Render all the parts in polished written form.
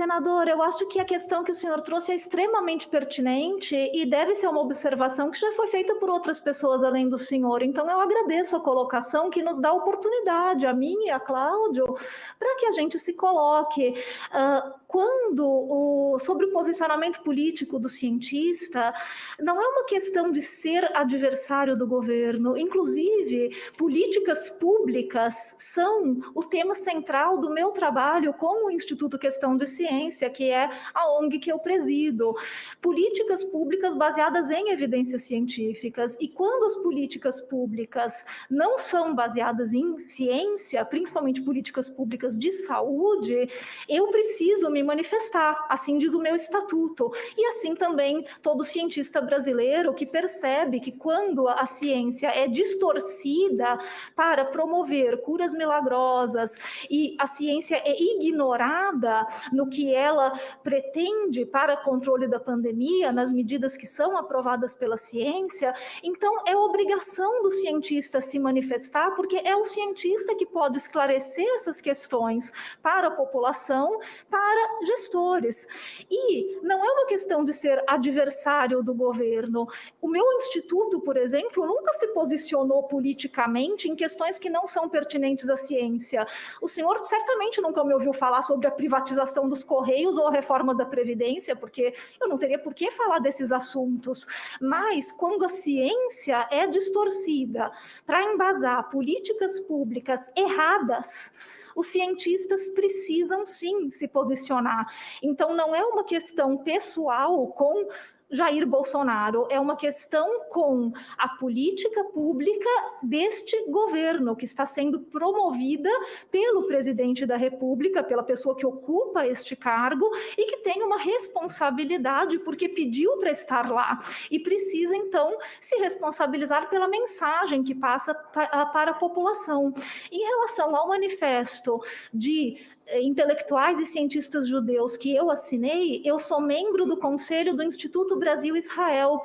Senador, eu acho que a questão que o senhor trouxe é extremamente pertinente e deve ser uma observação que já foi feita por outras pessoas além do senhor. Então, eu agradeço a colocação que nos dá a oportunidade, a mim e a Cláudio, para que a gente se coloque. Sobre o posicionamento político do cientista, não é uma questão de ser adversário do governo. Inclusive, políticas públicas são o tema central do meu trabalho com o Instituto Questão de Ciência, que é a ONG que eu presido. Políticas públicas baseadas em evidências científicas. E quando as políticas públicas não são baseadas em ciência, principalmente políticas públicas de saúde, eu preciso me manifestar, assim diz o meu estatuto. E assim também todo cientista brasileiro que percebe que quando a ciência é distorcida para promover curas milagrosas e a ciência é ignorada no que ela pretende para controle da pandemia, nas medidas que são aprovadas pela ciência, então é obrigação do cientista se manifestar, porque é o cientista que pode esclarecer essas questões para a população, para gestores. E não é uma questão de ser adversário do governo. O meu instituto, por exemplo, nunca se posicionou politicamente em questões que não são pertinentes à ciência. O senhor certamente nunca me ouviu falar sobre a privatização dos Correios ou a reforma da Previdência, porque eu não teria por que falar desses assuntos. Mas quando a ciência é distorcida para embasar políticas públicas erradas, os cientistas precisam sim se posicionar. Então não é uma questão pessoal com Jair Bolsonaro, é uma questão com a política pública deste governo, que está sendo promovida pelo presidente da República, pela pessoa que ocupa este cargo e que tem uma responsabilidade porque pediu para estar lá e precisa, então, se responsabilizar pela mensagem que passa para a população. Em relação ao manifesto de intelectuais e cientistas judeus que eu assinei, eu sou membro do Conselho do Instituto Brasil-Israel.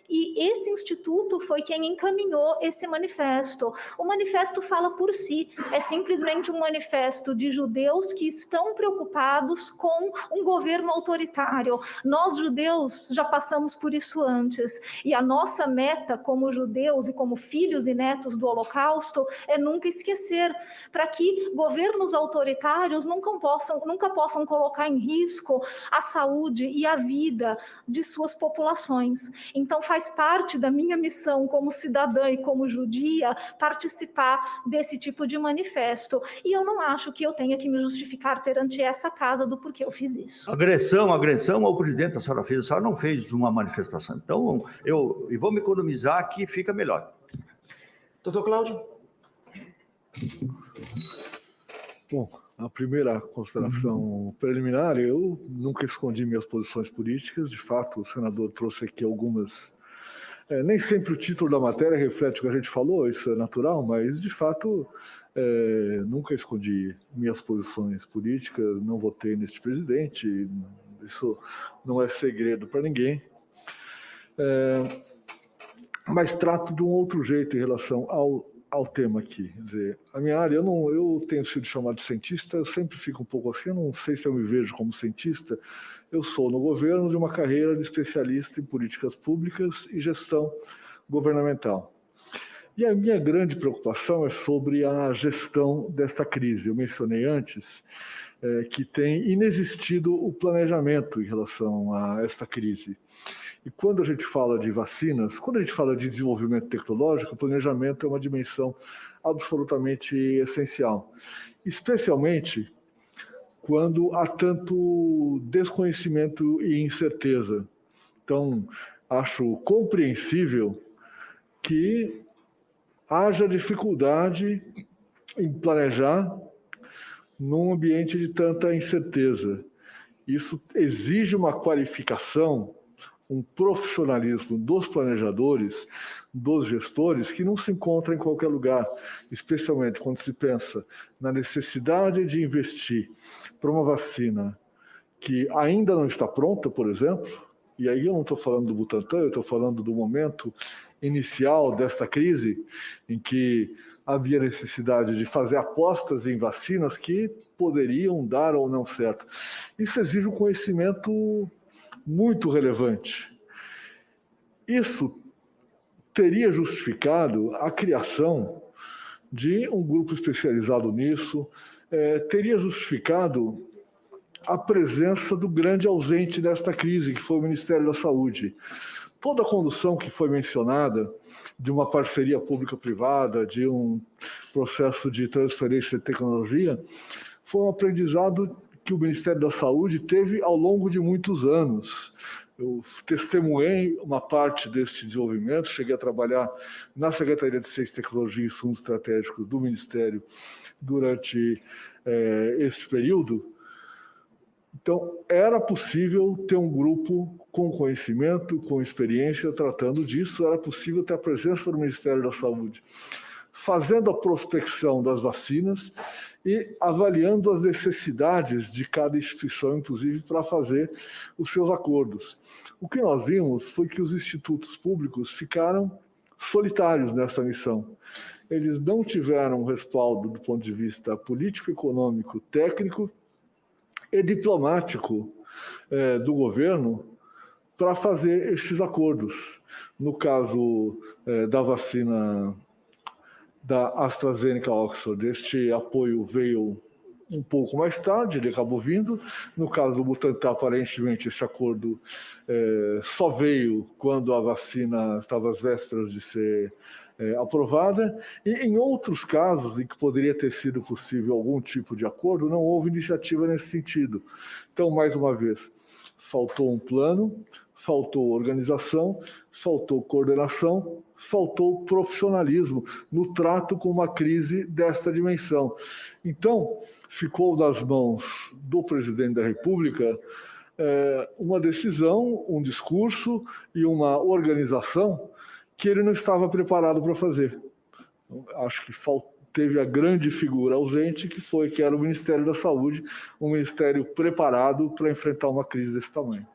E esse instituto foi quem encaminhou esse manifesto. O manifesto fala por si, é simplesmente um manifesto de judeus que estão preocupados com um governo autoritário. Nós, judeus, já passamos por isso antes. E a nossa meta como judeus e como filhos e netos do Holocausto é nunca esquecer, para que governos autoritários nunca possam colocar em risco a saúde e a vida de suas populações. Então, faz parte da minha missão como cidadã e como judia participar desse tipo de manifesto. E eu não acho que eu tenha que me justificar perante essa casa do porquê eu fiz isso. Agressão ao presidente, a senhora fez. A senhora não fez uma manifestação. Então, e vamos economizar que fica melhor. Doutor Cláudio? Bom, a primeira consideração preliminar, eu nunca escondi minhas posições políticas. De fato, o senador trouxe aqui algumas. Nem sempre o título da matéria reflete o que a gente falou, isso é natural, mas, de fato, nunca escondi minhas posições políticas, não votei neste presidente, isso não é segredo para ninguém. Mas trato de um outro jeito em relação ao tema aqui. Quer dizer, a minha área, eu tenho sido chamado de cientista, eu sempre fico um pouco assim, eu não sei se eu me vejo como cientista. Eu sou no governo de uma carreira de especialista em políticas públicas e gestão governamental. E a minha grande preocupação é sobre a gestão desta crise. Eu mencionei antes que tem inexistido o planejamento em relação a esta crise. E quando a gente fala de vacinas, quando a gente fala de desenvolvimento tecnológico, o planejamento é uma dimensão absolutamente essencial, especialmente quando há tanto desconhecimento e incerteza. Então, acho compreensível que haja dificuldade em planejar num ambiente de tanta incerteza. Isso exige uma qualificação, um profissionalismo dos planejadores, dos gestores, que não se encontra em qualquer lugar, especialmente quando se pensa na necessidade de investir para uma vacina que ainda não está pronta, por exemplo, e aí eu não estou falando do Butantan, eu estou falando do momento inicial desta crise, em que havia necessidade de fazer apostas em vacinas que poderiam dar ou não certo. Isso exige um conhecimento muito relevante. Isso teria justificado a criação de um grupo especializado nisso, teria justificado a presença do grande ausente desta crise, que foi o Ministério da Saúde. Toda a condução que foi mencionada, de uma parceria pública-privada, de um processo de transferência de tecnologia, foi um aprendizado que o Ministério da Saúde teve ao longo de muitos anos. Eu testemunhei uma parte deste desenvolvimento, cheguei a trabalhar na Secretaria de Ciência, Tecnologia e Assuntos Estratégicos do Ministério durante esse período. Então, era possível ter um grupo com conhecimento, com experiência tratando disso, era possível ter a presença do Ministério da Saúde, fazendo a prospecção das vacinas e avaliando as necessidades de cada instituição, inclusive, para fazer os seus acordos. O que nós vimos foi que os institutos públicos ficaram solitários nessa missão. Eles não tiveram respaldo do ponto de vista político, econômico, técnico e diplomático do governo para fazer estes acordos. No caso da vacina da AstraZeneca Oxford, este apoio veio um pouco mais tarde, ele acabou vindo. No caso do Butantan, aparentemente, esse acordo só veio quando a vacina estava às vésperas de ser aprovada, e em outros casos em que poderia ter sido possível algum tipo de acordo, não houve iniciativa nesse sentido. Então, mais uma vez, faltou um plano, faltou organização, faltou coordenação, faltou profissionalismo no trato com uma crise desta dimensão. Então, ficou nas mãos do presidente da República uma decisão, um discurso e uma organização que ele não estava preparado para fazer. Então, acho que teve a grande figura ausente, que era o Ministério da Saúde, um ministério preparado para enfrentar uma crise desse tamanho.